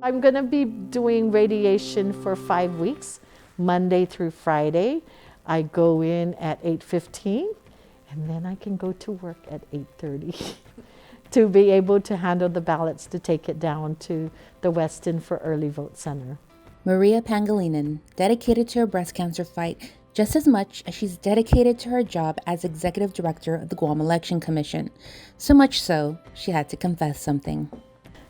I'm going to be doing radiation for 5 weeks, Monday through Friday. I go in at 8:15 and then I can go to work at 8:30 to be able to handle the ballots to take it down to the Weston for Early Vote Center. Maria Pangelinan, dedicated to her breast cancer fight just as much as she's dedicated to her job as executive director of the Guam Election Commission. So much so, she had to confess something.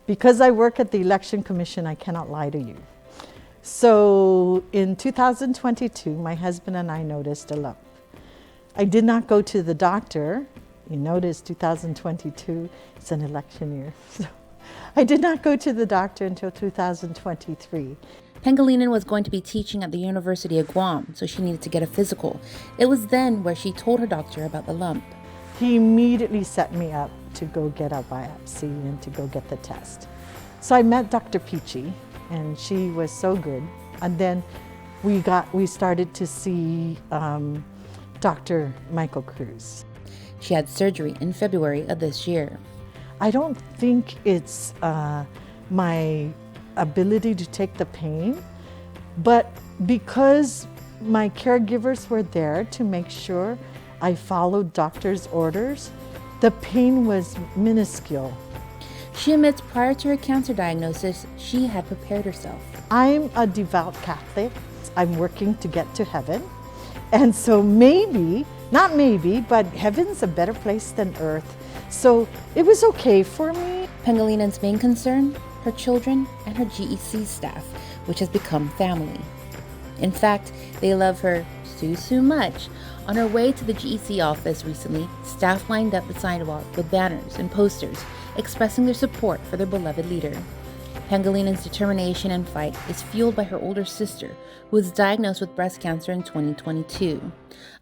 Because I work at the Election Commission, I cannot lie to you. So in 2022, my husband and I noticed a lump. I did not go to the doctor. You notice 2022, it's an election year. So I did not go to the doctor until 2023. Pangelinan was going to be teaching at the University of Guam, so she needed to get a physical. It was then where she told her doctor about the lump. He immediately set me up to go get a biopsy and to go get the test. So I met Dr. Peachy, and she was so good. And then we started to see Dr. Michael Cruz. She had surgery in February of this year. I don't think it's my ability to take the pain, but because my caregivers were there to make sure I followed doctor's orders, the pain was minuscule. She admits prior to her cancer diagnosis, she had prepared herself. I'm a devout Catholic. I'm working to get to heaven. And so maybe, not maybe, but heaven's a better place than earth. So it was okay for me. Pangelinan's main concern, her children and her GEC staff, which has become family. In fact, they love her so much. On her way to the GEC office recently, staff lined up the sidewalk with banners and posters expressing their support for their beloved leader. Pangelinan's determination and fight is fueled by her older sister, who was diagnosed with breast cancer in 2022.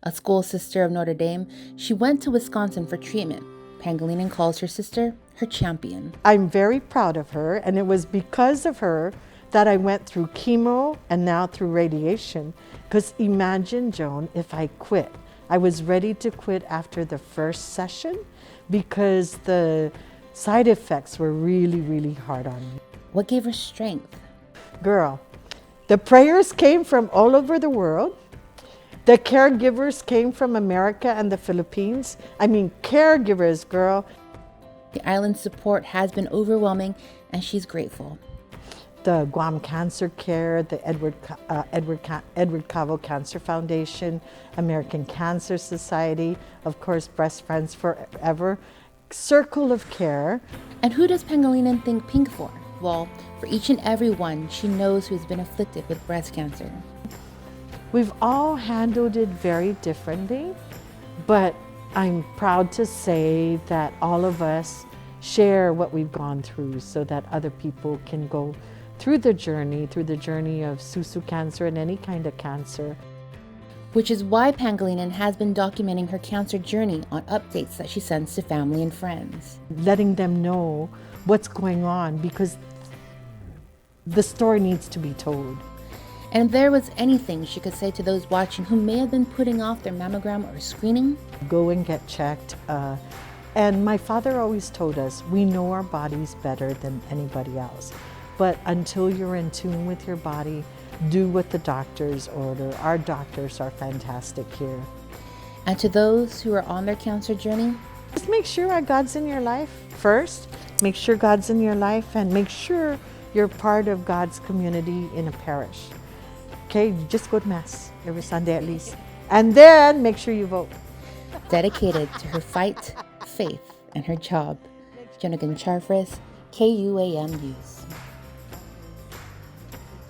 A school sister of Notre Dame, she went to Wisconsin for treatment. Pangelinan calls her sister her champion. I'm very proud of her, and it was because of her that I went through chemo and now through radiation. Because imagine, Joan, if I quit. I was ready to quit after the first session because the side effects were really, really hard on me. What gave her strength? Girl, the prayers came from all over the world. The caregivers came from America and the Philippines. I mean, caregivers, girl. The island's support has been overwhelming, and she's grateful. The Guam Cancer Care, the Edward Cavo Cancer Foundation, American Cancer Society, of course, Breast Friends Forever, Circle of Care. And who does Pangelinan think pink for? Well, for each and every one she knows who's been afflicted with breast cancer. We've all handled it very differently, but I'm proud to say that all of us share what we've gone through so that other people can go through the journey of Susu cancer and any kind of cancer. Which is why Pangelinan has been documenting her cancer journey on updates that she sends to family and friends. Letting them know what's going on because the story needs to be told. And if there was anything she could say to those watching who may have been putting off their mammogram or screening, go and get checked. And my father always told us, we know our bodies better than anybody else. But until you're in tune with your body, do what the doctors order. Our doctors are fantastic here. And to those who are on their cancer journey, just make sure God's in your life first. Make sure God's in your life and make sure you're part of God's community in a parish. Okay, just go to Mass every Sunday at least. And then make sure you vote. Dedicated to her fight, faith, and her job, Jonathan Charfris, KUAM News.